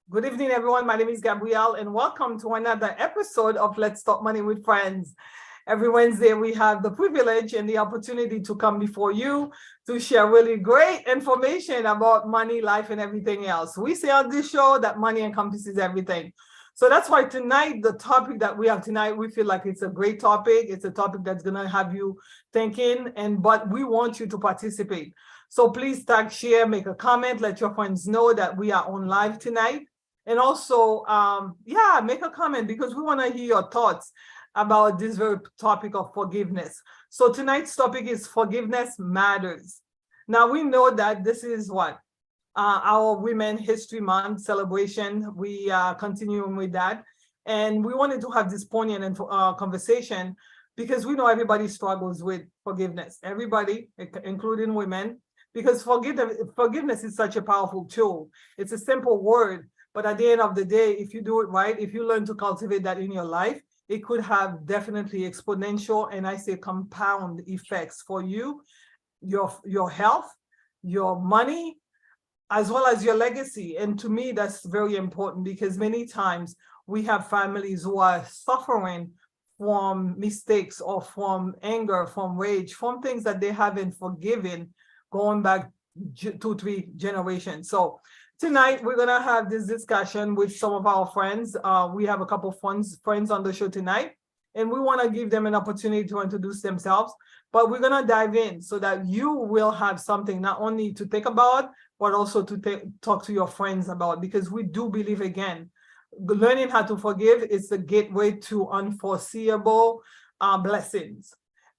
Good evening, everyone. My name is Gabrielle, and welcome to another episode of Let's Talk Money with Friends. Every Wednesday, we have the privilege and the opportunity to come before you to share really great information about money, life, and everything else. We say on this show that money encompasses everything. So that's why tonight, the topic that we have tonight, we feel like it's a great topic. It's a topic that's going to have you thinking, but we want you to participate. So please tag, share, make a comment, let your friends know that we are on live tonight. And also, make a comment because we want to hear your thoughts about this very topic of forgiveness. So tonight's topic is forgiveness matters. Now we know that this is what our Women History Month celebration. We are continuing with that, and we wanted to have this poignant conversation because we know everybody struggles with forgiveness. Everybody, including women, because forgiveness is such a powerful tool. It's a simple word. But at the end of the day, if you do it right, if you learn to cultivate that in your life, it could have definitely exponential, and I say compound effects for you, your health, your money, as well as your legacy. And to me, that's very important because many times we have families who are suffering from mistakes or from anger, from rage, from things that they haven't forgiven going back 2-3 generations. So tonight, we're going to have this discussion with some of our friends. We have a couple of friends on the show tonight, and we want to give them an opportunity to introduce themselves. But we're going to dive in so that you will have something not only to think about, but also to talk to your friends about, because we do believe, again, learning how to forgive is the gateway to unforeseeable blessings.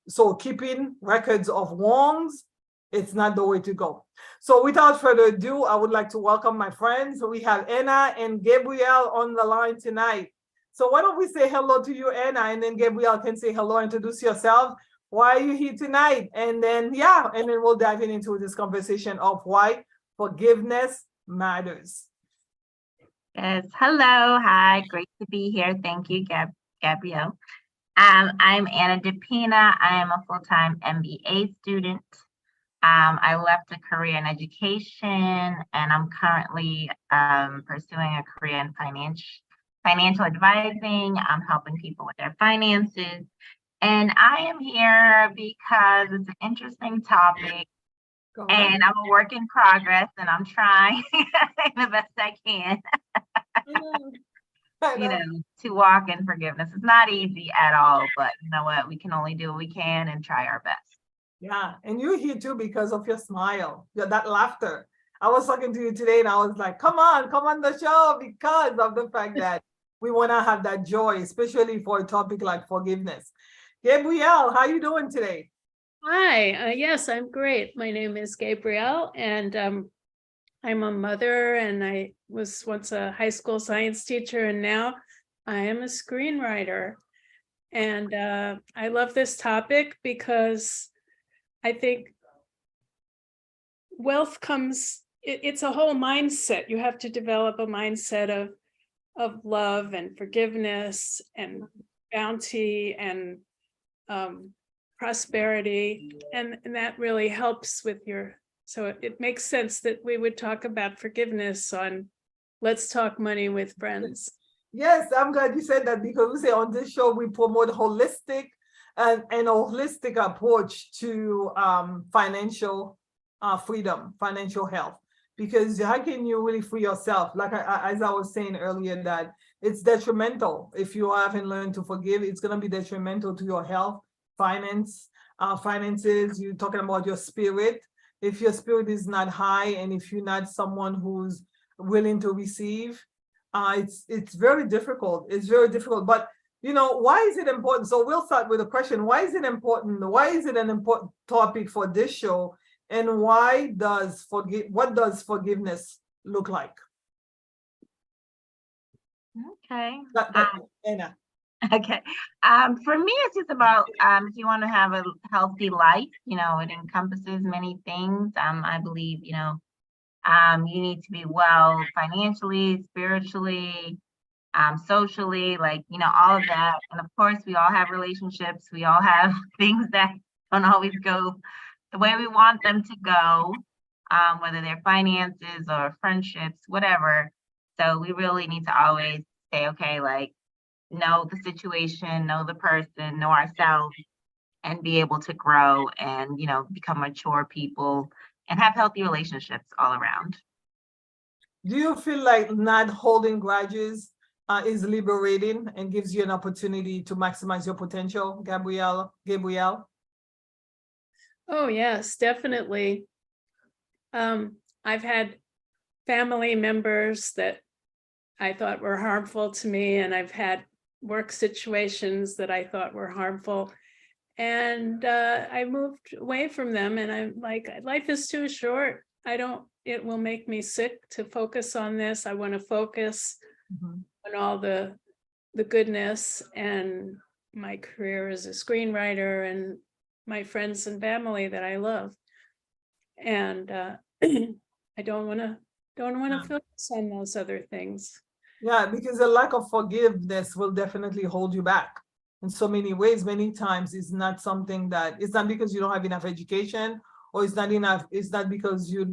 So keeping records of wrongs, it's not the way to go. So without further ado, I would like to welcome my friends. We have Anna and Gabrielle on the line tonight. So why don't we say hello to you, Anna, and then Gabrielle can say hello, introduce yourself. Why are you here tonight? And then we'll dive into this conversation of why forgiveness matters. Yes, hello, hi, great to be here. Thank you, Gabrielle. I'm Anna DePina. I am a full-time MBA student. I left a career in education, and I'm currently pursuing a career in financial advising. I'm helping people with their finances. And I am here because it's an interesting topic, and I'm a work in progress, and I'm trying the best I can, to walk in forgiveness. It's not easy at all, but you know what? We can only do what we can and try our best. Yeah, and you're here too because of your smile, that laughter. I was talking to you today and I was like, come on the show, because of the fact that we want to have that joy, especially for a topic like forgiveness. Gabrielle, how are you doing today? Hi, yes, I'm great. My name is Gabrielle, and I'm a mother, and I was once a high school science teacher, and now I am a screenwriter. And I love this topic because I think wealth it's a whole mindset. You have to develop a mindset of love and forgiveness and bounty and prosperity. And that really helps with so it makes sense that we would talk about forgiveness on Let's Talk Money with Friends. Yes, I'm glad you said that, because we say on this show, we promote holistic and a holistic approach to financial freedom, financial health, because how can you really free yourself? Like as I was saying earlier, that it's detrimental. If you haven't learned to forgive, it's going to be detrimental to your health, finances. You're talking about your spirit. If your spirit is not high, and if you're not someone who's willing to receive, it's very difficult. It's very difficult. But why is it important? So we'll start with a question. Why is it important? Why is it an important topic for this show? And what does forgiveness look like? Okay. Anna. Okay. For me, it's just about if you want to have a healthy life, it encompasses many things. I believe, you need to be well financially, spiritually, socially, all of that. And of course, we all have relationships. We all have things that don't always go the way we want them to go, whether they're finances or friendships, whatever. So we really need to always say, okay, like, know the situation, know the person, know ourselves, and be able to grow and, become mature people and have healthy relationships all around. Do you feel like not holding grudges is liberating and gives you an opportunity to maximize your potential, Gabrielle? Oh, yes, definitely. I've had family members that I thought were harmful to me, and I've had work situations that I thought were harmful. And I moved away from them, and I'm like, life is too short. It will make me sick to focus on this. I want to focus on all the goodness and my career as a screenwriter and my friends and family that I love. And I don't want to focus on those other things. Yeah, because a lack of forgiveness will definitely hold you back in so many ways. Many times it's not something that, it's not because you don't have enough education, or it's not because you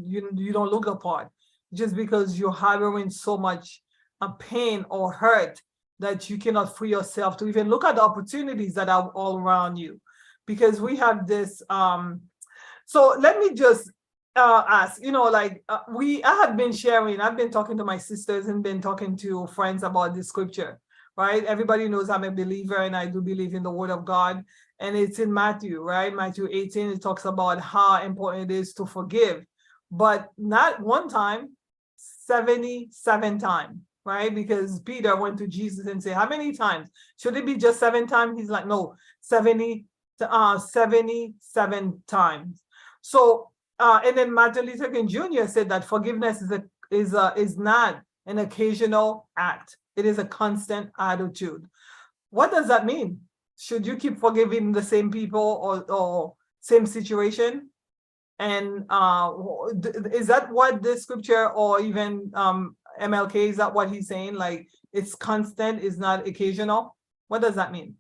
don't look the part, just because you're harboring so much pain or hurt that you cannot free yourself to even look at the opportunities that are all around you. Because we have this, so let me just ask, I've been talking to my sisters and been talking to friends about this scripture, right? Everybody knows I'm a believer and I do believe in the word of God. And it's in Matthew, right? Matthew 18, it talks about how important it is to forgive, but not one time, 77 times, right? Because Peter went to Jesus and said, how many times? Should it be just 7 times? He's like, no, 77 times. So, and then Martin Luther King Jr. said that forgiveness is not an occasional act. It is a constant attitude. What does that mean? Should you keep forgiving the same people or same situation? And is that what this scripture, or even MLK, is that what he's saying? Like, it's constant, is not occasional? What does that mean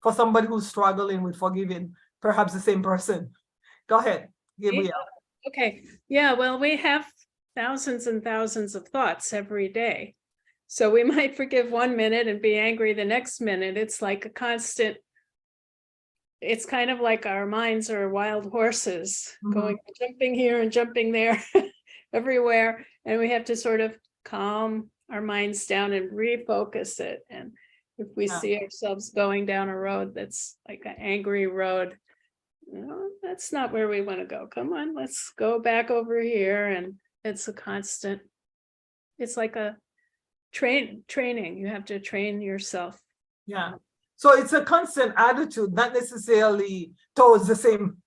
for somebody who's struggling with forgiving perhaps the same person? Go ahead, Gabrielle. Okay. Yeah, well, we have thousands and thousands of thoughts every day. So we might forgive 1 minute and be angry the next minute. It's like a constant, it's kind of like our minds are wild horses going, jumping here and jumping there everywhere. And we have to sort of calm our minds down and refocus it. And if we see ourselves going down a road that's like an angry road, no, that's not where we want to go. Come on, let's go back over here. And it's a constant, it's like a training. You have to train yourself. Yeah. So it's a constant attitude, not necessarily towards the same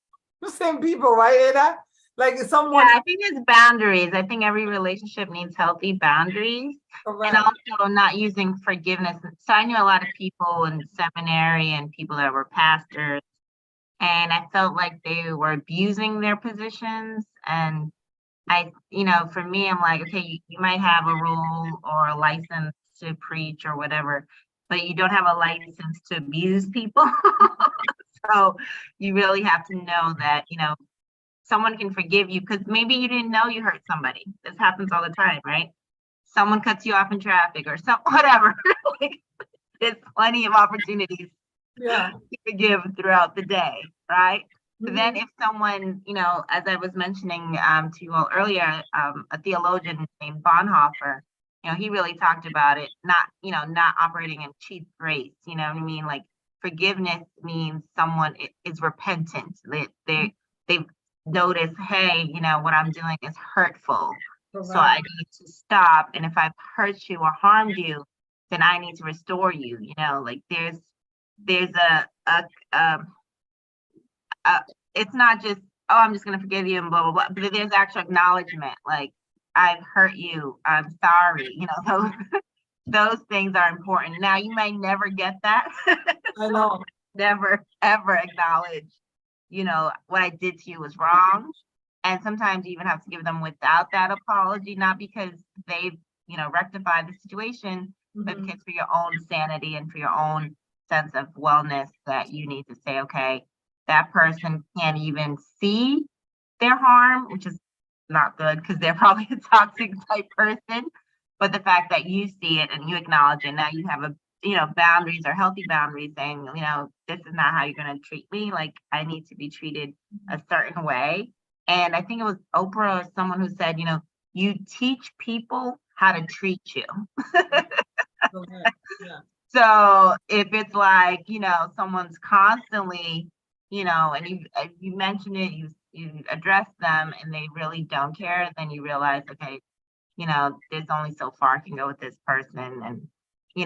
people, right, Ada? Like someone. Yeah, I think it's boundaries. I think every relationship needs healthy boundaries. Correct. And also not using forgiveness. So I knew a lot of people in seminary and people that were pastors, and I felt like they were abusing their positions. And for me, I'm like, okay, you might have a role or a license to preach or whatever, but you don't have a license to abuse people. So you really have to know that, someone can forgive you because maybe you didn't know you hurt somebody. This happens all the time, right? Someone cuts you off in traffic or whatever. Like, there's plenty of opportunities to forgive throughout the day, right? But then if someone, as I was mentioning to you all earlier, a theologian named Bonhoeffer, he really talked about it, not operating in cheap grace, you know what I mean? Like, forgiveness means someone is repentant. They've noticed, hey, what I'm doing is hurtful. So I need to stop. And if I've hurt you or harmed you, then I need to restore you. Like there's it's not just, oh, I'm just gonna forgive you and blah blah blah. But there's actual acknowledgement, like, I've hurt you, I'm sorry. Those things are important. Now you might never get that. I know. Never ever acknowledge, what I did to you was wrong. And sometimes you even have to give them without that apology, not because they've, rectified the situation, but because for your own sanity and for your own sense of wellness, that you need to say, okay, that person can't even see their harm, which is not good because they're probably a toxic type person. But the fact that you see it and you acknowledge it, now you have boundaries or healthy boundaries saying, this is not how you're going to treat me. Like, I need to be treated a certain way. And I think it was Oprah or someone who said, you teach people how to treat you. Okay. Yeah. So if it's like, someone's constantly, and you mention it, you address them and they really don't care, then you realize, okay, there's only so far I can go with this person. And,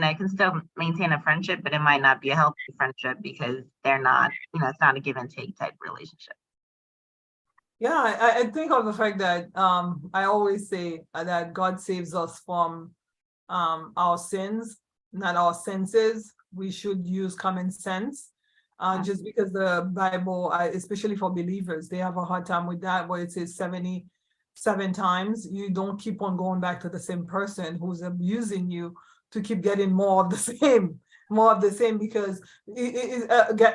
I can still maintain a friendship, but it might not be a healthy friendship because they're not, it's not a give and take type relationship. Yeah, I think of the fact that I always say that God saves us from our sins, not our senses. We should use common sense. Just because the Bible, especially for believers, they have a hard time with that, where it says 77 times. You don't keep on going back to the same person who's abusing you to keep getting more of the same, because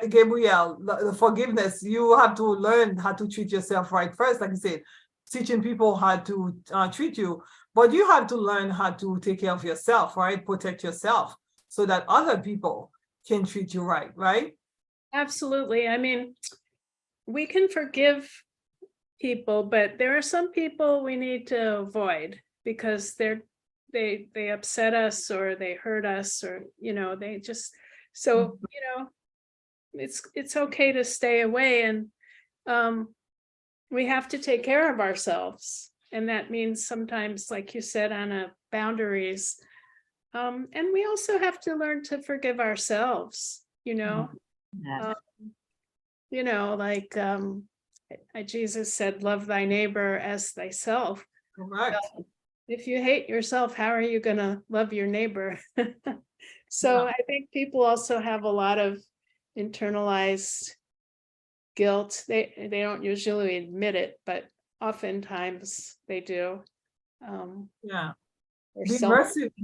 Gabriel, the forgiveness, you have to learn how to treat yourself right first, like you said, teaching people how to treat you, but you have to learn how to take care of yourself, right? Protect yourself so that other people can treat you right, right? Absolutely. I mean, we can forgive people, but there are some people we need to avoid because they upset us or they hurt us, or they just, so it's okay to stay away, and we have to take care of ourselves, and that means sometimes, like you said, Anna, boundaries, and we also have to learn to forgive ourselves, Yes. like Jesus said, love thy neighbor as thyself. Correct. If you hate yourself, how are you going to love your neighbor? So Yeah. I think people also have a lot of internalized guilt. They don't usually admit it, but oftentimes they do. Yeah. Or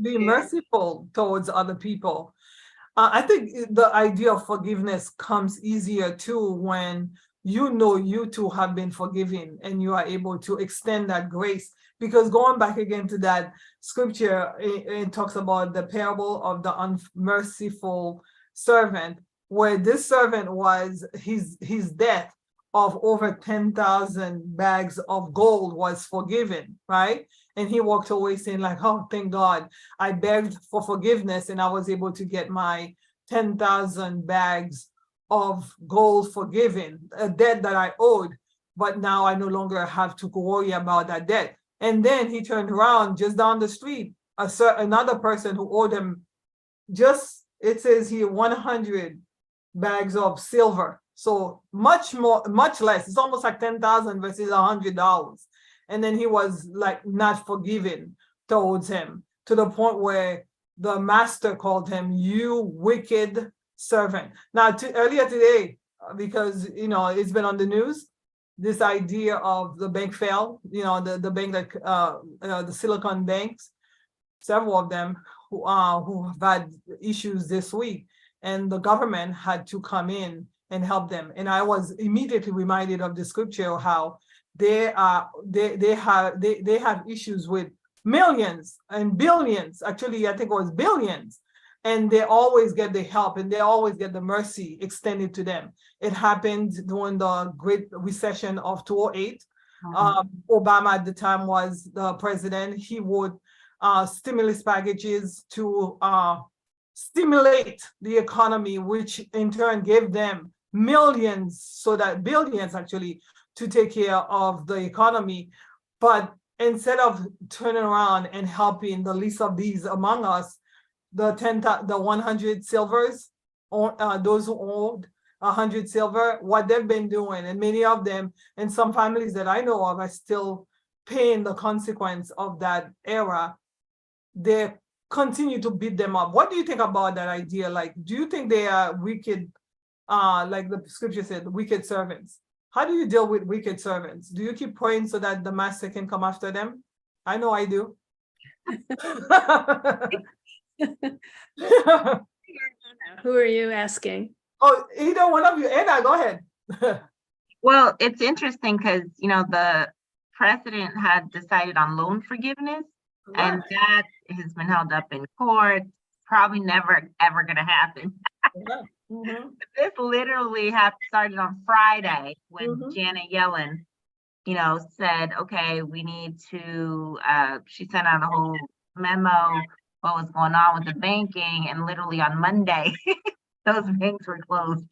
Be merciful towards other people. I think the idea of forgiveness comes easier too when you too have been forgiven and you are able to extend that grace. Because going back again to that scripture, it talks about the parable of the unmerciful servant, where this servant was his debt of over 10,000 bags of gold was forgiven, right? And he walked away saying like, oh, thank God, I begged for forgiveness and I was able to get my 10,000 bags of gold forgiven, a debt that I owed, but now I no longer have to worry about that debt. And then he turned around just down the street, another person who owed him it says here 100 bags of silver. So much less. It's almost like 10,000 versus $100. And then he was like not forgiven towards him, to the point where the master called him, you wicked servant. Now, earlier today, because it's been on the news, this idea of the bank fail, the bank that the Silicon banks, several of them who have had issues this week, and the government had to come in and help them. And I was immediately reminded of the scripture, how they have issues with millions and billions. Actually, I think it was billions. And they always get the help and they always get the mercy extended to them. It happened during the Great Recession of 2008. Obama at the time was the president. He would stimulus packages to stimulate the economy, which in turn gave them millions, so that billions actually, to take care of the economy. But instead of turning around and helping the least of these among us, the 100 silvers, or those who owed 100 silver, what they've been doing, and many of them, and some families that I know of, are still paying the consequence of that era. They continue to beat them up. What do you think about that idea? Like, do you think they are wicked, like the scripture said, wicked servants? How do you deal with wicked servants? Do you keep praying so that the master can come after them? I know I do. Who are you asking? Oh, either one of you. Anna, go ahead. Well, it's interesting because, the president had decided on loan forgiveness, and that has been held up in court. Probably never, ever going to happen. Yeah. Mhm. This literally started on Friday when Mhm. Janet Yellen, said, okay, we need to, she sent out a whole memo, what was going on with the banking, and literally on Monday, those banks were closed.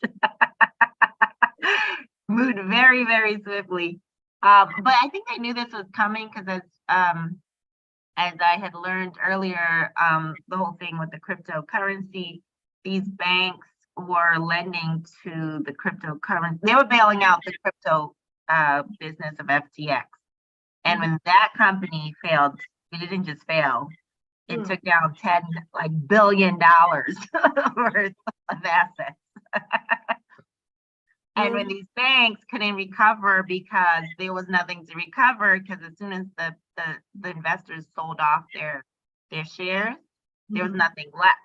Moved very, very swiftly. But I think I knew this was coming because as I had learned earlier, the whole thing with the cryptocurrency, these banks were lending to the cryptocurrency. They were bailing out the crypto business of FTX. And when that company failed, it didn't just fail. It took down $10 billion worth of assets. And when these banks couldn't recover because there was nothing to recover, because as soon as the investors sold off their shares, there was nothing left.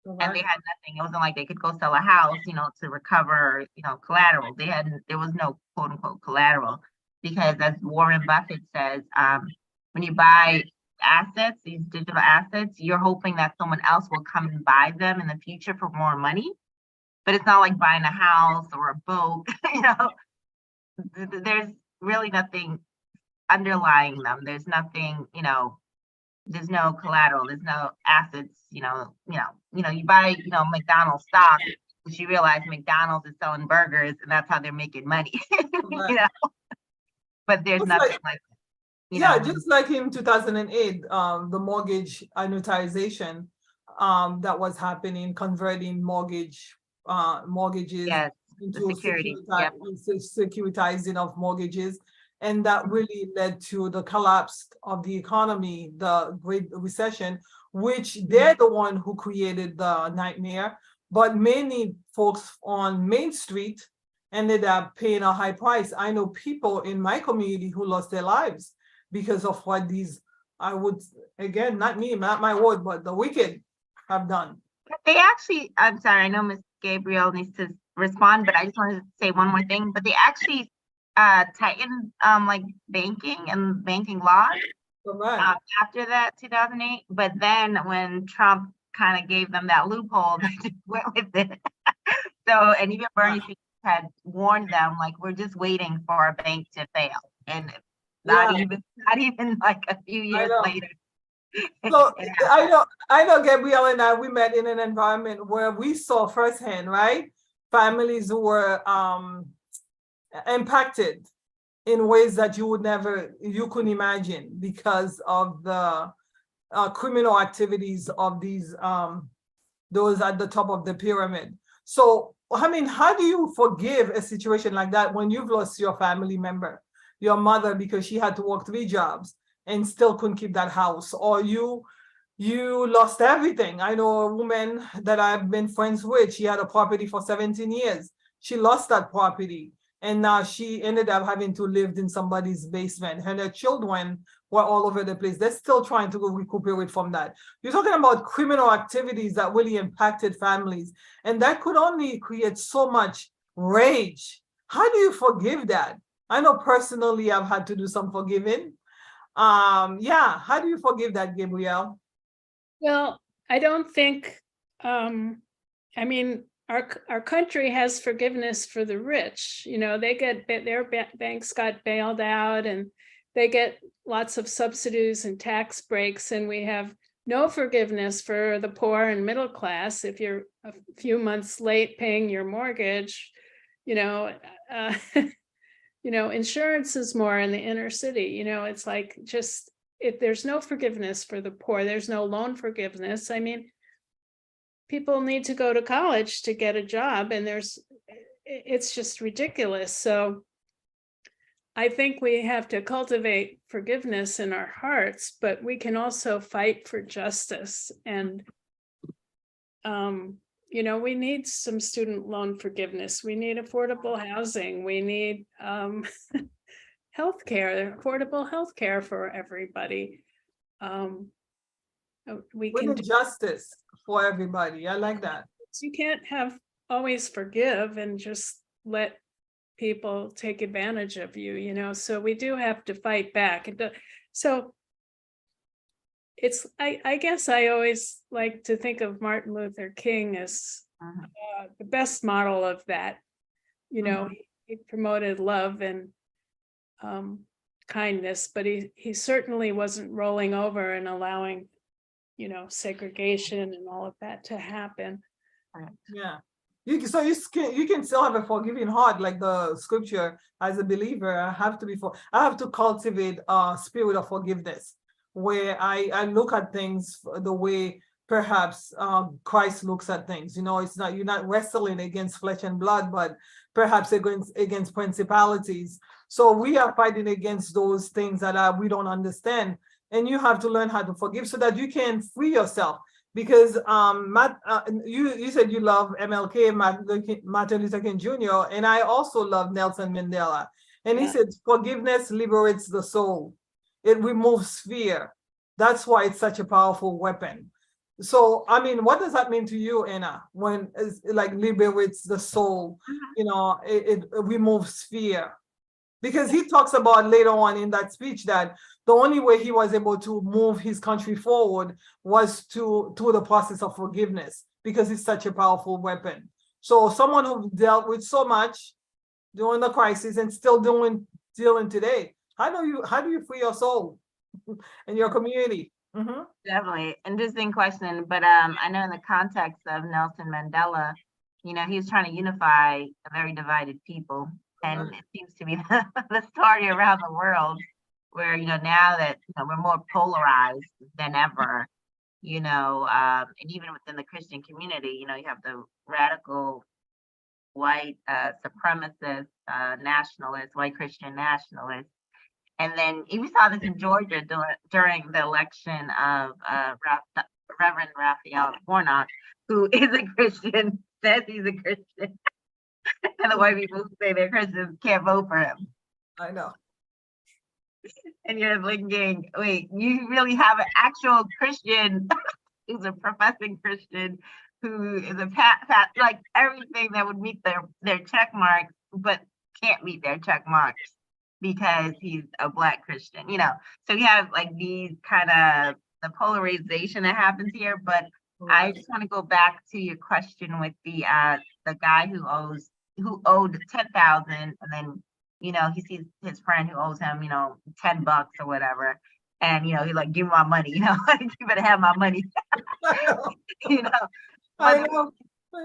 And they had nothing. It wasn't like they could go sell a house, to recover, collateral. There was no quote unquote collateral, because as Warren Buffett says, when you buy assets, these digital assets, you're hoping that someone else will come and buy them in the future for more money. But it's not like buying a house or a boat, there's really nothing underlying them. There's nothing, there's no collateral, there's no assets, you buy, McDonald's stock, but you realize McDonald's is selling burgers and that's how they're making money, but there's nothing like that. Yeah, just like in 2008, the mortgage annuitization that was happening, converting mortgages Yes, into security. Yep. securitizing of mortgages. And that really led to the collapse of the economy, the Great Recession, which they're the one who created the nightmare. But many folks on Main Street ended up paying a high price. I know people in my community who lost their lives because of what these, I would, again, not me, not my word, but the wicked have done. They actually, I'm sorry, I know Ms. Gabriel needs to respond, but I just wanted to say one more thing. But they actually tightened banking and banking laws after that 2008. But then when Trump kind of gave them that loophole, they just went with it. So, and even Bernie Sanders had warned them, we're just waiting for a bank to fail, and not even like a few years later. So I know Gabrielle and I, we met in an environment where we saw firsthand, right? Families who were impacted in ways that you couldn't imagine because of the criminal activities of those at the top of the pyramid. So, I mean, how do you forgive a situation like that when you've lost your family member, your mother, because she had to work 3 jobs and still couldn't keep that house, or you lost everything? I know a woman that I've been friends with, she had a property for 17 years. She lost that property, and now she ended up having to live in somebody's basement, and her children were all over the place. They're still trying to recuperate from that. You're talking about criminal activities that really impacted families, and that could only create so much rage. How do you forgive that? I know personally I've had to do some forgiving. How do you forgive that, Gabrielle? Well, I don't think, I mean, our country has forgiveness for the rich. They get their banks got bailed out, and they get lots of subsidies and tax breaks, and we have no forgiveness for the poor and middle class. If you're a few months late paying your mortgage, insurance is more in the inner city. It's like, just, if there's no forgiveness for the poor, there's no loan forgiveness. I mean, people need to go to college to get a job, and it's just ridiculous. So I think we have to cultivate forgiveness in our hearts, but we can also fight for justice. And we need some student loan forgiveness. We need affordable housing. We need healthcare, affordable healthcare for everybody. We need justice for everybody. I like that. You can't always forgive and just let people take advantage of you. So we do have to fight back. So it's, I guess I always like to think of Martin Luther King as the best model of that. You know, he promoted love and kindness, but he certainly wasn't rolling over and allowing, you know, segregation and all of that to happen. Yeah. You can still have a forgiving heart, like the scripture. As a believer, I have to cultivate a spirit of forgiveness, where I look at things the way perhaps Christ looks at things. You know, you're not wrestling against flesh and blood, but perhaps against principalities. So we are fighting against those things that we don't understand, and you have to learn how to forgive so that you can free yourself. Because you said you love MLK, Martin Luther King Jr., and I also love Nelson Mandela. And he said forgiveness liberates the soul. It removes fear. That's why it's such a powerful weapon. So, I mean, what does that mean to you, Anna, when it's like liberates the soul? You know, it removes fear. Because he talks about later on in that speech that the only way he was able to move his country forward was through the process of forgiveness, because it's such a powerful weapon. So someone who dealt with so much during the crisis and still dealing today, how do you free your soul and your community? Definitely. Interesting question. But I know in the context of Nelson Mandela, you know, he was trying to unify a very divided people. And it seems to be the story around the world where, you know, now that, you know, we're more polarized than ever, you know, and even within the Christian community, you know, you have the radical white supremacist nationalists, white Christian nationalists. And then we saw this in Georgia during the election of Reverend Raphael Warnock, who is a Christian, says he's a Christian. And the white people who say they're Christians can't vote for him. I know. And you're thinking, wait, you really have an actual Christian who's a professing Christian who is a like everything that would meet their check marks, but can't meet their check marks because he's a Black Christian, you know. So you have like these kind of the polarization that happens here. But I just want to go back to your question with the guy who owed 10,000, and then, you know, he sees his friend who owes him, you know, $10 or whatever, and, you know, he's like, give me my money, you know, you better have my money. You know, I know.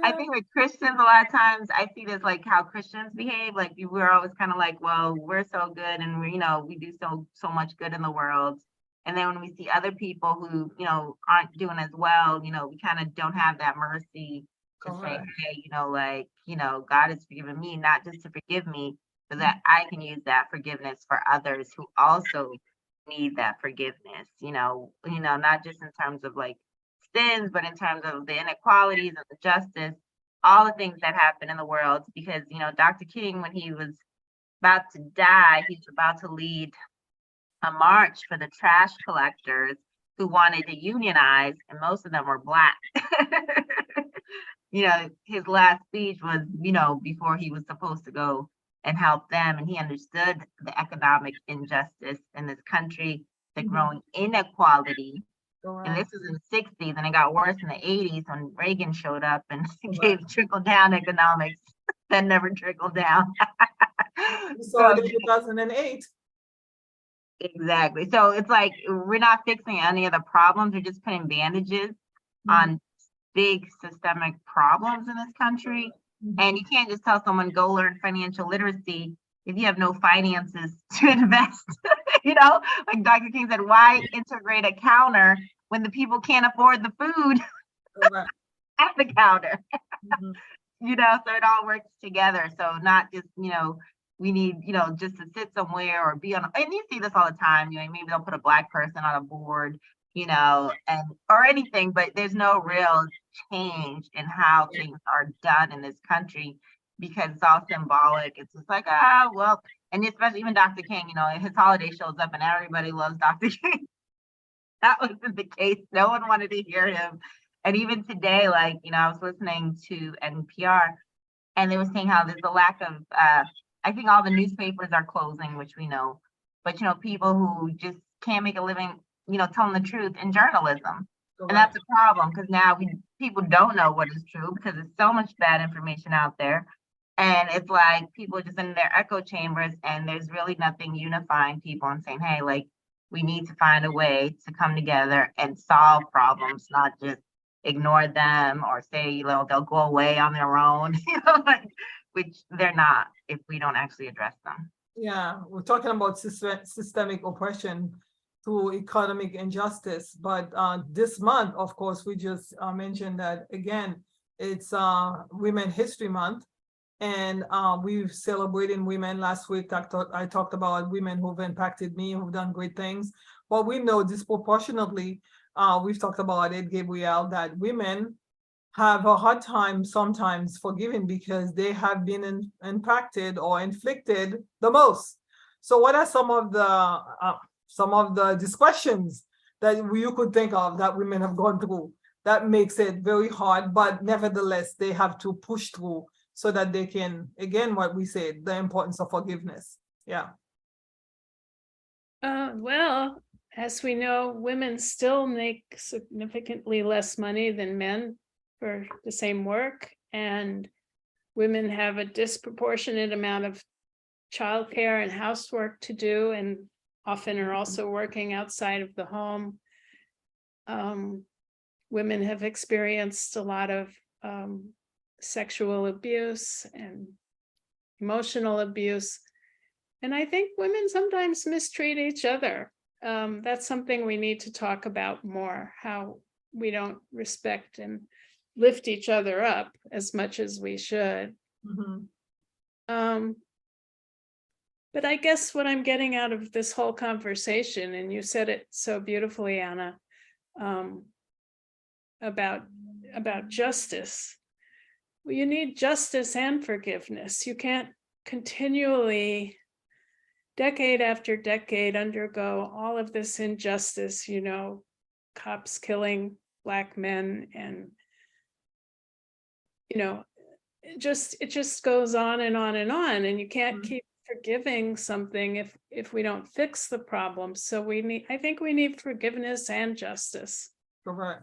I think with Christians, a lot of times I see this like how Christians behave. Like we're always kind of like, well, we're so good, and we, you know, we do so much good in the world. And then when we see other people who, you know, aren't doing as well, you know, we kind of don't have that mercy to say, hey, you know, like, you know, God has forgiven me, not just to forgive me, but that I can use that forgiveness for others who also need that forgiveness, you know, not just in terms of like sins, but in terms of the inequalities and the justice, all the things that happen in the world. Because, you know, Dr. King, when he was about to die, he was about to lead a march for the trash collectors who wanted to unionize, and most of them were Black. You know, his last speech was, you know, before he was supposed to go and help them, and he understood the economic injustice in this country, the growing inequality. And this was in the 60s, and it got worse in the 80s when Reagan showed up and gave trickle-down economics that never trickled down. So in 2008. Exactly. So it's like we're not fixing any of the problems, we're just putting bandages on big systemic problems in this country. And you can't just tell someone go learn financial literacy if you have no finances to invest. You know, like Dr. King said, why integrate a counter when the people can't afford the food at the counter? You know, so it all works together. So not just, you know, we need, you know, just to sit somewhere or be on, and you see this all the time, you know, maybe they'll put a Black person on a board, you know, and or anything, but there's no real change in how things are done in this country because it's all symbolic. It's just like, well, and especially even Dr. King, you know, his holiday shows up and everybody loves Dr. King. That wasn't the case. No one wanted to hear him. And even today, like, you know, I was listening to NPR and they were saying how there's a lack of, I think all the newspapers are closing, which we know, but, you know, people who just can't make a living telling the truth in journalism. And that's a problem because now people don't know what is true because there's so much bad information out there. And it's like people are just in their echo chambers and there's really nothing unifying people and saying, hey, like, we need to find a way to come together and solve problems, not just ignore them or say, they'll go away on their own, which they're not if we don't actually address them. Yeah, we're talking about systemic oppression through economic injustice. But this month, of course, we just mentioned that again, it's Women History Month. And we've celebrated women. Last week, I talked about women who've impacted me, who've done great things. But we know disproportionately, we've talked about it, Gabrielle, that women have a hard time sometimes forgiving because they have been impacted or inflicted the most. So what are some of the discussions that you could think of that women have gone through that makes it very hard, but nevertheless, they have to push through so that they can, again, what we said, the importance of forgiveness. Yeah. Well, as we know, women still make significantly less money than men for the same work, and women have a disproportionate amount of childcare and housework to do, and often are also working outside of the home. Women have experienced a lot of sexual abuse and emotional abuse. And I think women sometimes mistreat each other. That's something we need to talk about more, how we don't respect and lift each other up as much as we should. Mm-hmm. But I guess what I'm getting out of this whole conversation, and you said it so beautifully, Anna, about justice. Well, you need justice and forgiveness. You can't continually, decade after decade, undergo all of this injustice, cops killing Black men, and it just goes on and on and on, and you can't keep forgiving something if we don't fix the problem. So I think we need forgiveness and justice. Correct.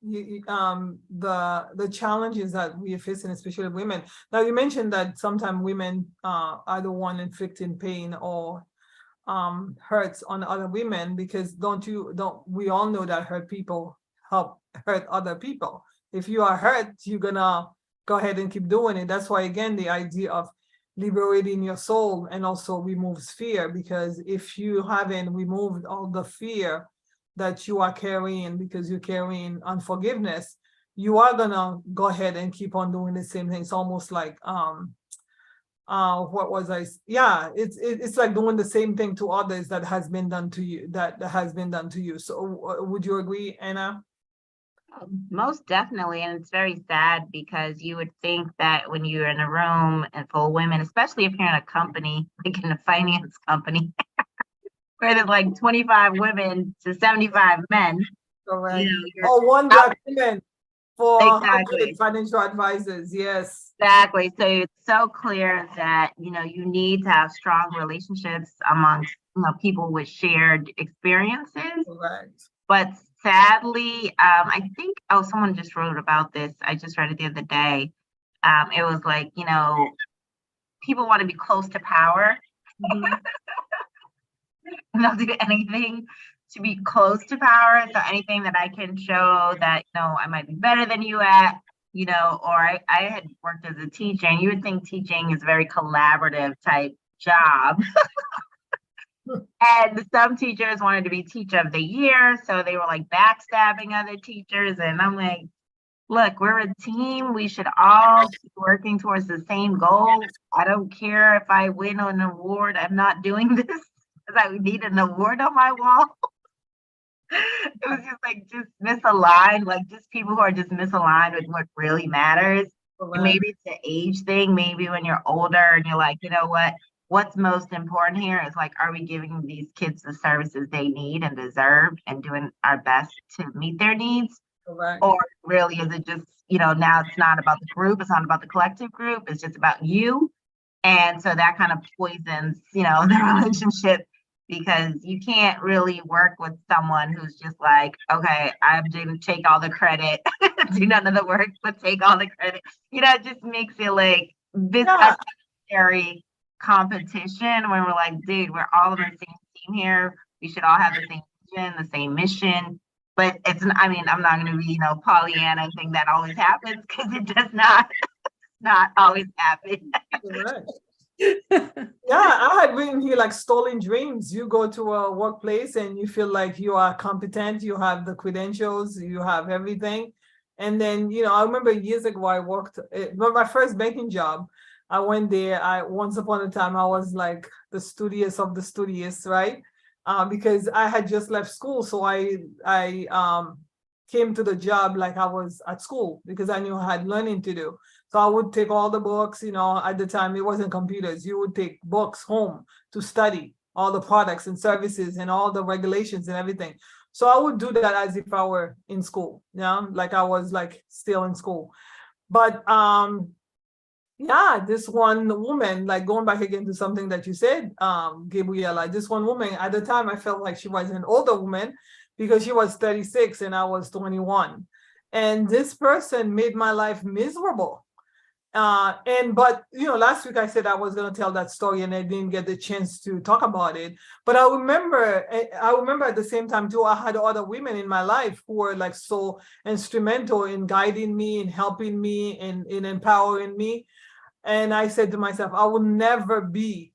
The challenges that we are facing, especially women. Now, you mentioned that sometimes women are the one inflicting pain or hurts on other women, because we all know that hurt people help hurt other people. If you are hurt, you're gonna go ahead and keep doing it. That's why, again, the idea of liberating your soul and also removes fear, because if you haven't removed all the fear that you are carrying because you're carrying unforgiveness, you are gonna go ahead and keep on doing the same thing. It's almost like it's like doing the same thing to others that has been done to you. So would you agree, Anna? Most definitely. And it's very sad because you would think that when you're in a room and full of women, especially if you're in a company, like in a finance company, where there's like 25 women to 75 men. Correct. Or one Black woman for exactly. Financial advisors. Yes. Exactly. So it's so clear that, you need to have strong relationships amongst, people with shared experiences. Correct. But sadly, I think, someone just wrote about this. I just read it the other day. It was like, people want to be close to power. Mm-hmm. And they'll do anything to be close to power. So anything that I can show that, I might be better than you at, or I had worked as a teacher, and you would think teaching is a very collaborative type job. And some teachers wanted to be teacher of the year. So they were like backstabbing other teachers. And I'm like, look, we're a team. We should all be working towards the same goal. I don't care if I win an award. I'm not doing this because I need an award on my wall. It was just misaligned, like just people who are just misaligned with what really matters. And maybe it's an age thing. Maybe when you're older and you're like, what's most important here is like, are we giving these kids the services they need and deserve and doing our best to meet their needs? Correct. Or really is it just, now it's not about the group, it's not about the collective group, it's just about you. And so that kind of poisons, the relationship because you can't really work with someone who's just like, okay, I'm going to take all the credit, do none of the work, but take all the credit. It just makes it like this Yeah. unnecessary competition when we're like, dude, we're all on the same team here. We should all have the same vision, the same mission. But I'm not going to be, Pollyanna and think that always happens, because it does not always happen. Correct. Yeah, I had written here like stolen dreams. You go to a workplace and you feel like you are competent, you have the credentials, you have everything. And then, I remember years ago I worked, my first banking job. I went there. Once upon a time, I was like the studious of the studious, right? Because I had just left school. So I came to the job like I was at school because I knew I had learning to do. So I would take all the books, at the time it wasn't computers. You would take books home to study all the products and services and all the regulations and everything. So I would do that as if I were in school, like I was like still in school. But yeah, this one woman, like going back again to something that you said, Gabriella, this one woman, at the time I felt like she was an older woman because she was 36 and I was 21. And this person made my life miserable. But last week I said I was going to tell that story and I didn't get the chance to talk about it. But I remember at the same time too, I had other women in my life who were like so instrumental in guiding me and helping me and in empowering me. And I said to myself, I will never be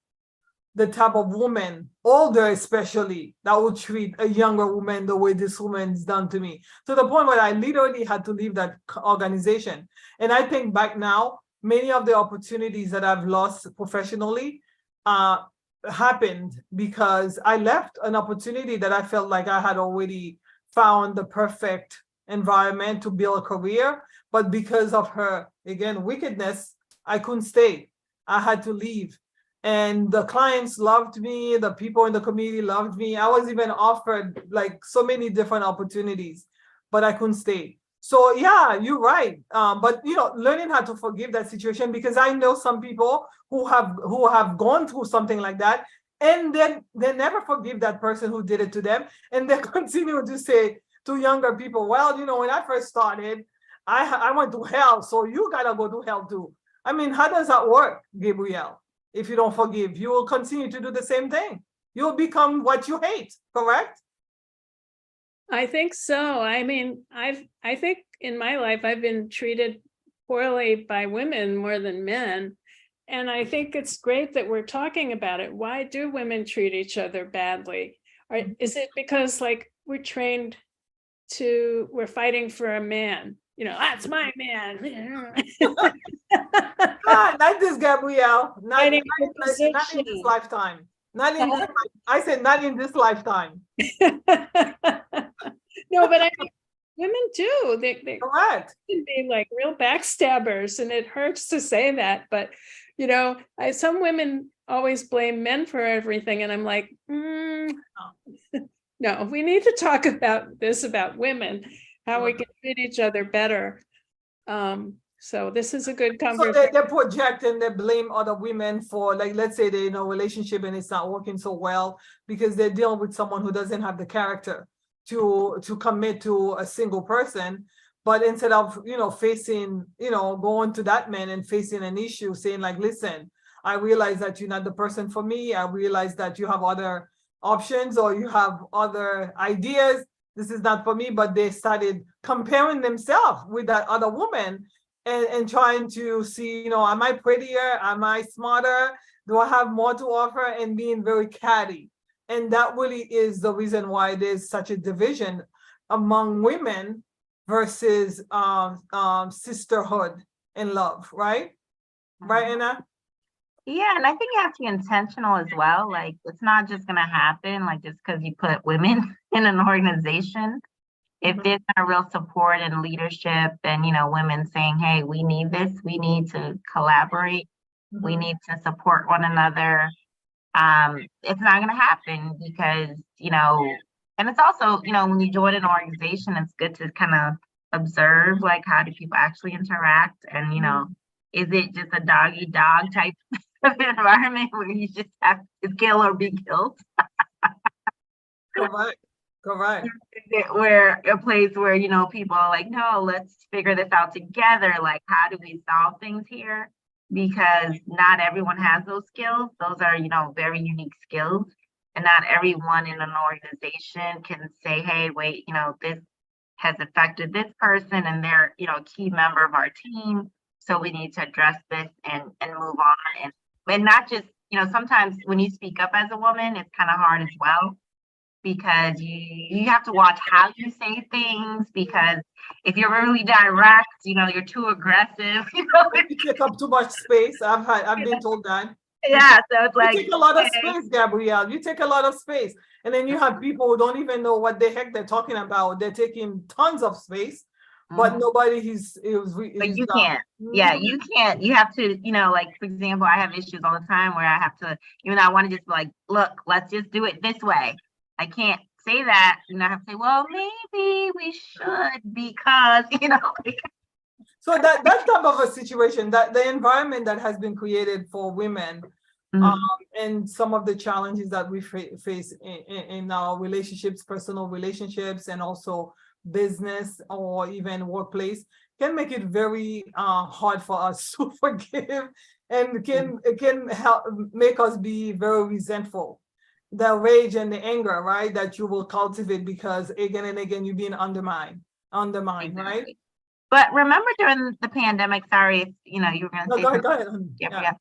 the type of woman, older especially, that would treat a younger woman the way this woman's done to me. To the point where I literally had to leave that organization. And I think back now, many of the opportunities that I've lost professionally happened because I left an opportunity that I felt like I had already found the perfect environment to build a career. But because of her, again, wickedness, I couldn't stay. I had to leave. And the clients loved me. The people in the community loved me. I was even offered like so many different opportunities, but I couldn't stay. So yeah, you're right. But learning how to forgive that situation, because I know some people who have gone through something like that, and then they never forgive that person who did it to them, and they continue to say to younger people, well, when I first started, I went to hell, so you gotta go to hell too. I mean, how does that work, Gabrielle? If you don't forgive, you will continue to do the same thing. You'll become what you hate, correct? I think so. I mean, I think in my life, I've been treated poorly by women more than men. And I think it's great that we're talking about it. Why do women treat each other badly? Or is it because like we're fighting for a man? That's my man. Not this, Gabrielle. Not in this lifetime. I said not in this lifetime. No, but I mean, women do. They Correct. can be like real backstabbers, and it hurts to say that. But some women always blame men for everything, and I'm like, no, we need to talk about women, how we can treat each other better. So this is a good conversation. So they project and they blame other women for, like, let's say they're in a relationship and it's not working so well because they're dealing with someone who doesn't have the character to commit to a single person. But instead of, facing, going to that man and facing an issue, saying like, listen, I realize that you're not the person for me. I realize that you have other options or you have other ideas. This is not for me. But they started comparing themselves with that other woman and trying to see, am I prettier? Am I smarter? Do I have more to offer? And being very catty. And that really is the reason why there's such a division among women versus sisterhood and love, right? Right, Anna? Yeah, and I think you have to be intentional as well. Like, it's not just going to happen, like, just because you put women in an organization. If there's a real support and leadership and, women saying, hey, we need this, we need to collaborate, we need to support one another, it's not going to happen because, and it's also, when you join an organization, it's good to kind of observe, like, how do people actually interact? And, is it just a dog-eat-dog type of environment where you just have to kill or be killed? Correct. Correct. Where a place where, you know, people are like, no, let's figure this out together. Like, how do we solve things here? Because not everyone has those skills. Those are, you know, very unique skills. And not everyone in an organization can say, hey, wait, you know, this has affected this person and they're, you know, a key member of our team. So we need to address this and move on. And not just, you know, sometimes when you speak up as a woman, it's kind of hard as well, because you have to watch how you say things, because if you're really direct, you know, you're too aggressive, you know. You take up too much space. I've been told that. Yeah, so it's You like, take a lot of okay. space, Gabrielle. You take a lot of space. And then you have people who don't even know what the heck they're talking about. They're taking tons of space, but nobody But you can't. Yeah, you can't. You have to, you know, like, for example, I have issues all the time where I have to, even though I want to just be like, look, let's just do it this way. I can't say that. You know, I have to say, well, maybe we should, because, you know. So that type of a situation, that the environment that has been created for women, and some of the challenges that we face in our relationships, personal relationships, and also business or even workplace, can make it very hard for us to forgive, and can help make us be very resentful. The rage and the anger, right, that you will cultivate because again and again you're being undermined, Exactly. right? But remember during the pandemic, sorry if, you know, you were going to say Go something. ahead.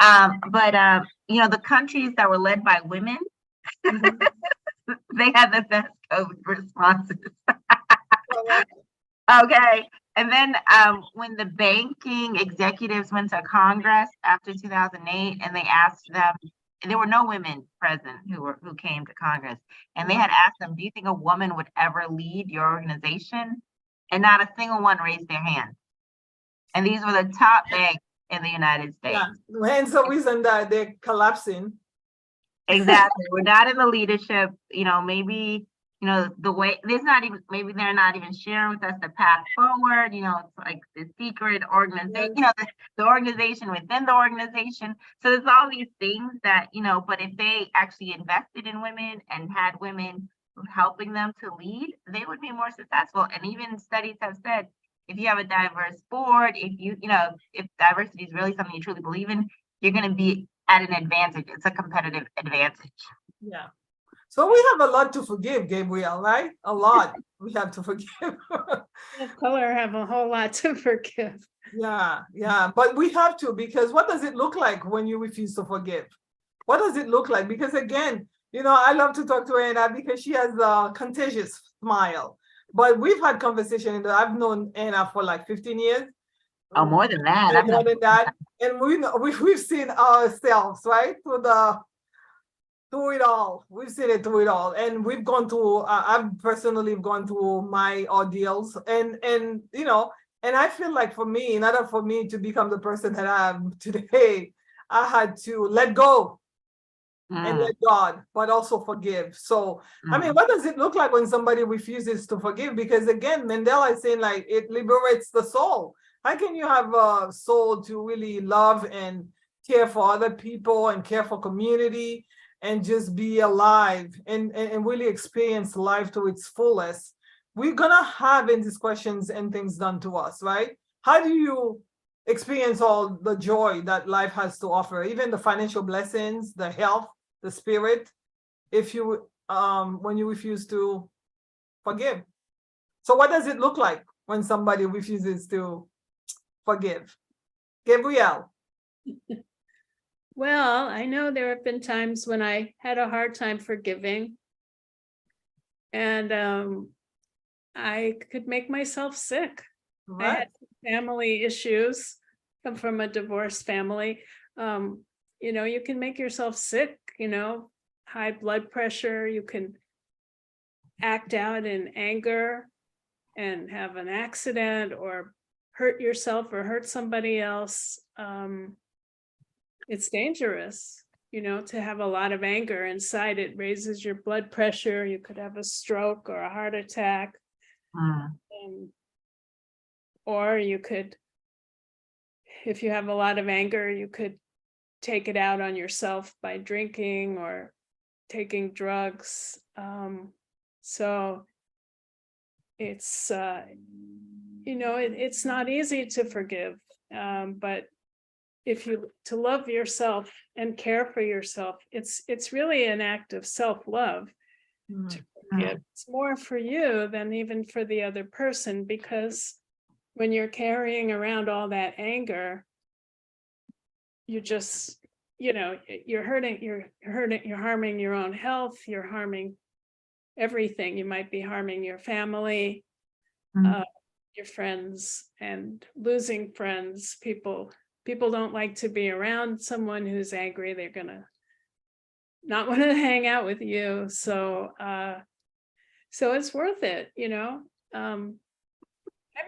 Yeah. But you know, the countries that were led by women, they had the best COVID responses. Okay. And then when the banking executives went to Congress after 2008, and they asked them, and there were no women present who came to Congress, and they had asked them, do you think a woman would ever lead your organization? And not a single one raised their hand. And these were the top banks in the United States. Yeah, hence the reason that they're collapsing. Exactly. We're not in the leadership, you know, maybe, you know, the way there's not even, maybe they're not even sharing with us the path forward, you know, it's like the secret organization, you know, the organization within the organization. So there's all these things that, you know, but if they actually invested in women and had women helping them to lead, they would be more successful. And even studies have said, if you have a diverse board, if you know, if diversity is really something you truly believe in, you're going to be at an advantage. It's a competitive advantage. Yeah. So we have a lot to forgive, Gabrielle, right? A lot we have to forgive. Of color have a whole lot to forgive. Yeah. But we have to, because what does it look like when you refuse to forgive? What does it look like? Because again, you know, I love to talk to Anna because she has a contagious smile. But we've had conversation, and I've known Anna for like 15 years. Oh, more than that. More than that. And we've seen ourselves, right? Through it all. We've seen it through it all. And we've gone through, I've personally gone through my ordeals. And you know, and I feel like for me, in order for me to become the person that I am today, I had to let go and let God, but also forgive. So, I mean, what does it look like when somebody refuses to forgive? Because again, Mandela is saying like it liberates the soul. How can you have a soul to really love and care for other people and care for community and just be alive and really experience life to its fullest? We're gonna have indiscretions and things done to us, right? How do you experience all the joy that life has to offer, even the financial blessings, the health, the spirit, if you when you refuse to forgive? So what does it look like when somebody refuses to forgive? Gabrielle. Well, I know there have been times when I had a hard time forgiving, and I could make myself sick. Right. I had family issues, come from a divorced family. You know, you can make yourself sick, you know, high blood pressure, you can act out in anger and have an accident or hurt yourself or hurt somebody else. It's dangerous, you know, to have a lot of anger inside. It raises your blood pressure. You could have a stroke or a heart attack. Or you could, if you have a lot of anger, you could take it out on yourself by drinking or taking drugs. So it's, it's not easy to forgive, but to love yourself and care for yourself, it's really an act of self-love to forgive. It's more for you than even for the other person, because when you're carrying around all that anger, you just, you're harming your own health, you're harming everything. You might be harming your family, your friends, and losing friends. People don't like to be around someone who's angry. They're gonna not want to hang out with you. So it's worth it, I'm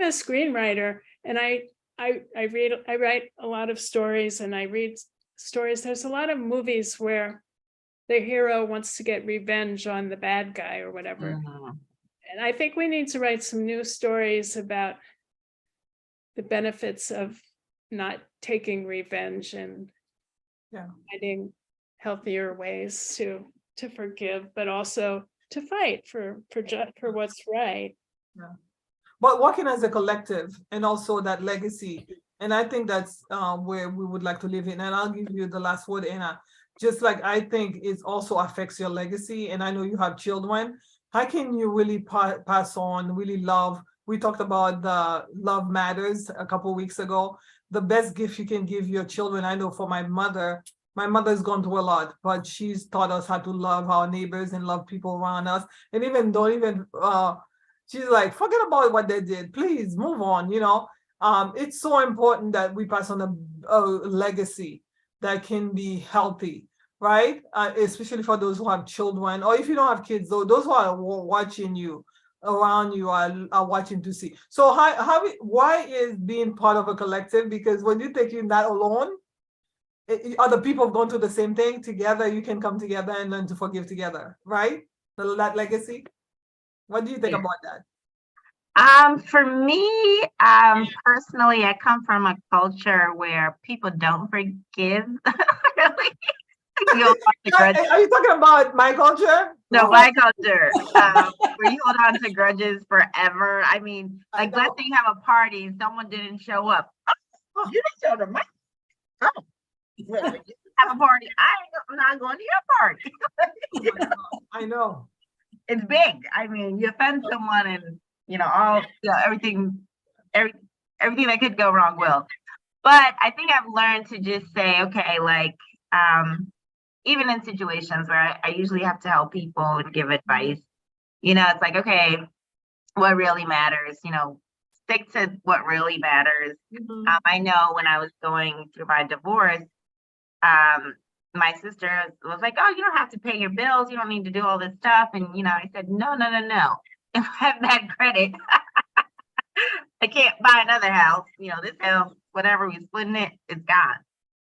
a screenwriter, and I write a lot of stories, and I read stories. There's a lot of movies where the hero wants to get revenge on the bad guy or whatever. And I think we need to write some new stories about the benefits of not taking revenge and finding healthier ways to forgive, but also to fight for what's right. Yeah. But working as a collective, and also that legacy. And I think that's where we would like to live in. And I'll give you the last word, Anna. Just like I think it also affects your legacy. And I know you have children. How can you really pass on, really love? We talked about the love matters a couple of weeks ago. The best gift you can give your children, I know for my mother's gone through a lot, but she's taught us how to love our neighbors and love people around us. And even she's like, forget about what they did, please move on. It's so important that we pass on a legacy that can be healthy, right? Especially for those who have children, or if you don't have kids, though, those who are watching you, around you, are watching to see. So why is being part of a collective? Because when you take you that alone, other people have gone through the same thing together. You can come together and learn to forgive together, right? That legacy. What do you think about that? For me, personally, I come from a culture where people don't forgive. Really? Are you talking about my culture? No, my culture. Where you hold on to grudges forever. I mean, like, let's say you have a party and someone didn't show up. Oh, you didn't show them. Oh, you have a party. I'm not going to your party. I know. It's big. I mean, you offend someone, and everything that could go wrong will. But I think I've learned to just say, okay, like, even in situations where I usually have to help people and give advice, it's like, okay, what really matters, stick to what really matters. I know when I was going through my divorce, my sister was like, oh, you don't have to pay your bills. You don't need to do all this stuff. And, I said, no. If I have bad credit, I can't buy another house. This house, whatever we splitting it, it's gone.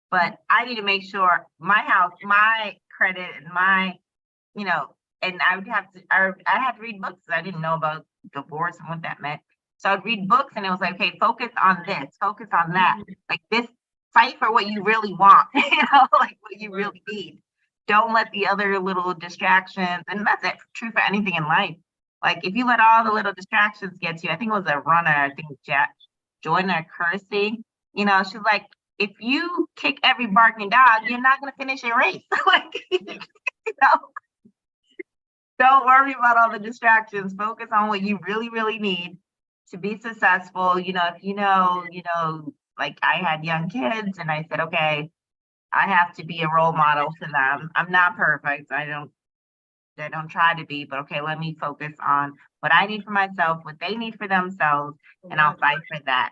But I need to make sure my house, my credit, and my, and I had to read books. I didn't know about divorce and what that meant. So I'd read books, and it was like, okay, focus on this, focus on that. Like this, fight for what you really want, like what you really need. Don't let the other little distractions, and that's true for anything in life. Like if you let all the little distractions get to you, I think it was a runner, I think Joyner Kersey, she's like, if you kick every barking dog, you're not going to finish your race. Like, don't worry about all the distractions. Focus on what you really, really need to be successful. If like I had young kids, and I said, okay, I have to be a role model to them. I'm not perfect. I don't try to be, but okay, let me focus on what I need for myself, what they need for themselves, and I'll fight for that.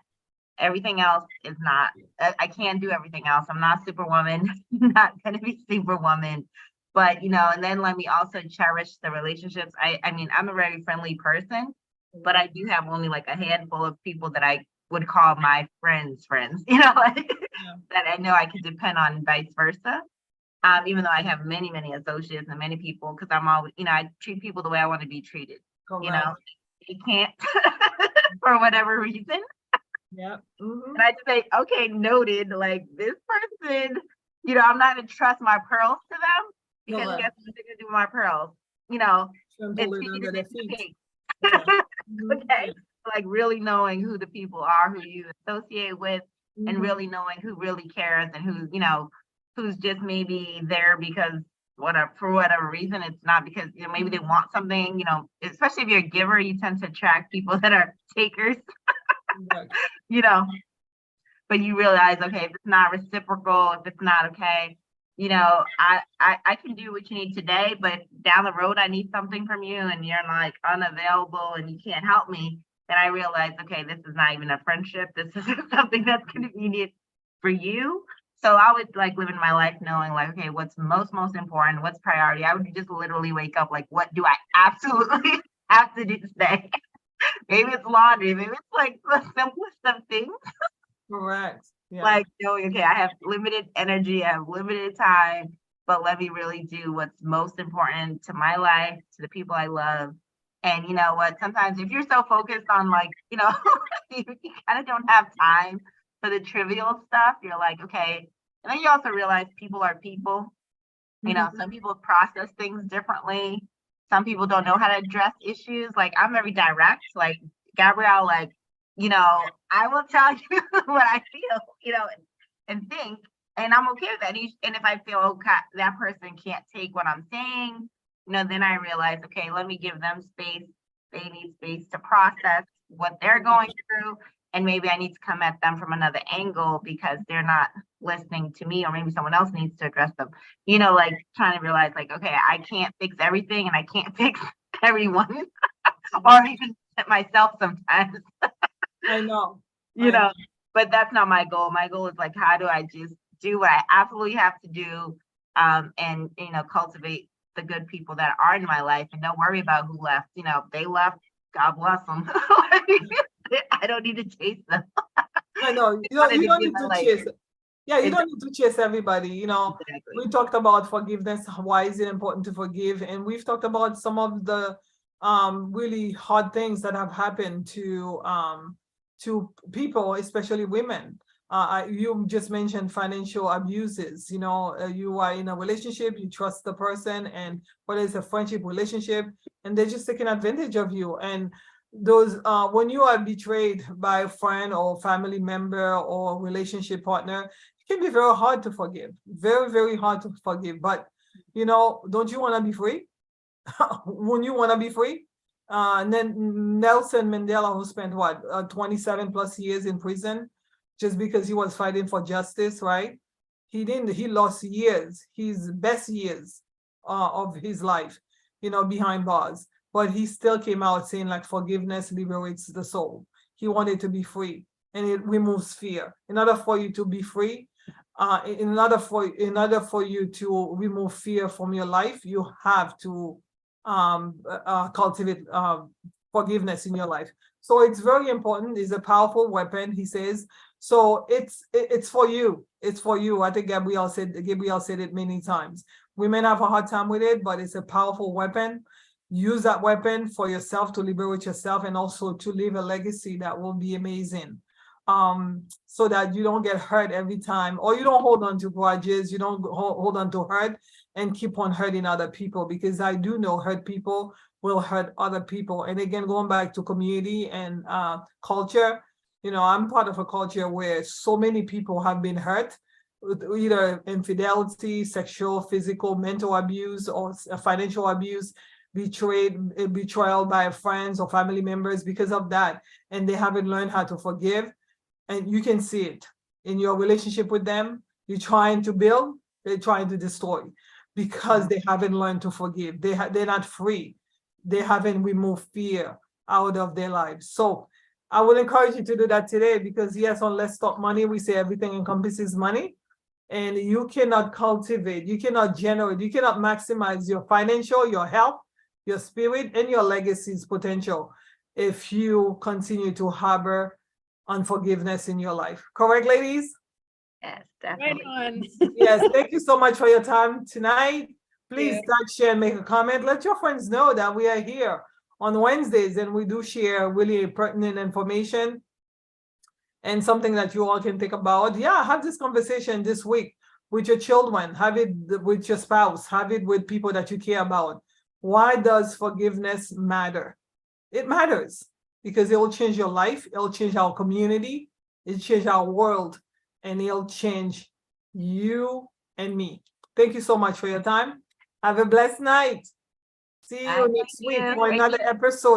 Everything else is not, I can't do everything else. I'm not Superwoman, not going to be Superwoman, but, and then let me also cherish the relationships. I mean, I'm a very friendly person, but I do have only like a handful of people that I would call my friends, that I know I can depend on, and vice versa. Even though I have many, many associates and many people, because I'm always, I treat people the way I want to be treated. You can't for whatever reason. Yeah. And I just say, okay, noted, like this person, I'm not gonna trust my pearls to them. because Correct. guess what they're gonna do with my pearls? You know, Trample it's it under feeding their it to feet. pigs. Yeah. Mhm. Okay. Like really knowing who the people are who you associate with, and Mhm. really knowing who really cares and who, who's just maybe there because for whatever reason. It's not because, maybe they want something, especially if you're a giver, you tend to attract people that are takers, Right. you know, but you realize, okay, if it's not reciprocal, if it's not okay, I can do what you need today, but down the road, I need something from you and you're like unavailable and you can't help me. Then I realize, okay, this is not even a friendship. This is something that's convenient for you. So I would like living my life knowing like, okay, what's most important, what's priority. I would just literally wake up like, what do I absolutely have to do today? Maybe it's laundry, maybe it's like the simplest of things. Correct. Yeah. Like knowing, okay, I have limited energy, I have limited time, but let me really do what's most important to my life, to the people I love. And you know what? Sometimes if you're so focused on like, you kind of don't have time for the trivial stuff. You're like, okay. And then you also realize people are people. Mhm. Some people process things differently. Some people don't know how to address issues. Like I'm very direct, like Gabrielle, like, I will tell you what I feel, and think, and I'm okay with that. And if I feel okay, that person can't take what I'm saying, then I realize, okay, let me give them space. They need space to process what they're going through. And maybe I need to come at them from another angle because they're not listening to me, or maybe someone else needs to address them. Like trying to realize, like, okay, I can't fix everything and I can't fix everyone, or even myself sometimes. I know. you know, but that's not my goal. My goal is like, how do I just do what I absolutely have to do, and cultivate the good people that are in my life, and don't worry about who left. If they left, God bless them. I don't need to chase them. I know. You Wanted don't to give need my to life. chase. Yeah, you don't Exactly. need to chase everybody. Exactly. We talked about forgiveness. Why is it important to forgive? And we've talked about some of the really hard things that have happened to people, especially women. You just mentioned financial abuses. You are in a relationship, you trust the person, and whether it's a friendship relationship, and they're just taking advantage of you. And those when you are betrayed by a friend or family member or relationship partner, it can be very hard to forgive, very, very hard to forgive. But don't you want to be free? When you want to be free? And then Nelson Mandela, who spent what 27 plus years in prison just because he was fighting for justice, right? He lost years, his best years of his life, behind bars. But he still came out saying like forgiveness liberates the soul. He wanted to be free, and it removes fear. In order for you to be free, in order for you to remove fear from your life, you have to cultivate forgiveness in your life. So it's very important. It's a powerful weapon, he says. So it's for you. It's for you. I think Gabrielle said it many times. Women have a hard time with it, but it's a powerful weapon. Use that weapon for yourself to liberate yourself, and also to leave a legacy that will be amazing. So that you don't get hurt every time, or you don't hold on to grudges, you don't hold on to hurt and keep on hurting other people, because I do know hurt people will hurt other people. And again, going back to community and culture, I'm part of a culture where so many people have been hurt with either infidelity, sexual, physical, mental abuse, or financial abuse, betrayal by friends or family members because of that. And they haven't learned how to forgive. And you can see it in your relationship with them. You're trying to build, they're trying to destroy, because they haven't learned to forgive. They're not free. They haven't removed fear out of their lives. So I would encourage you to do that today, because yes, on Let's Talk Money, we say everything encompasses money. And you cannot cultivate, you cannot generate, you cannot maximize your financial, your health, your spirit, and your legacy's potential if you continue to harbor unforgiveness in your life. Correct, ladies? Yes, Right definitely. on. Yes, thank you so much for your time tonight. Please Yeah. like, share, and make a comment. Let your friends know that we are here on Wednesdays, and we do share really pertinent information and something that you all can think about. Yeah, have this conversation this week with your children, have it with your spouse, have it with people that you care about. Why does forgiveness matter? It matters because it will change your life, it'll change our community, it'll change our world, and it'll change you and me. Thank you so much for your time. Have a blessed night. See you Bye. next week Thank you. for another episode.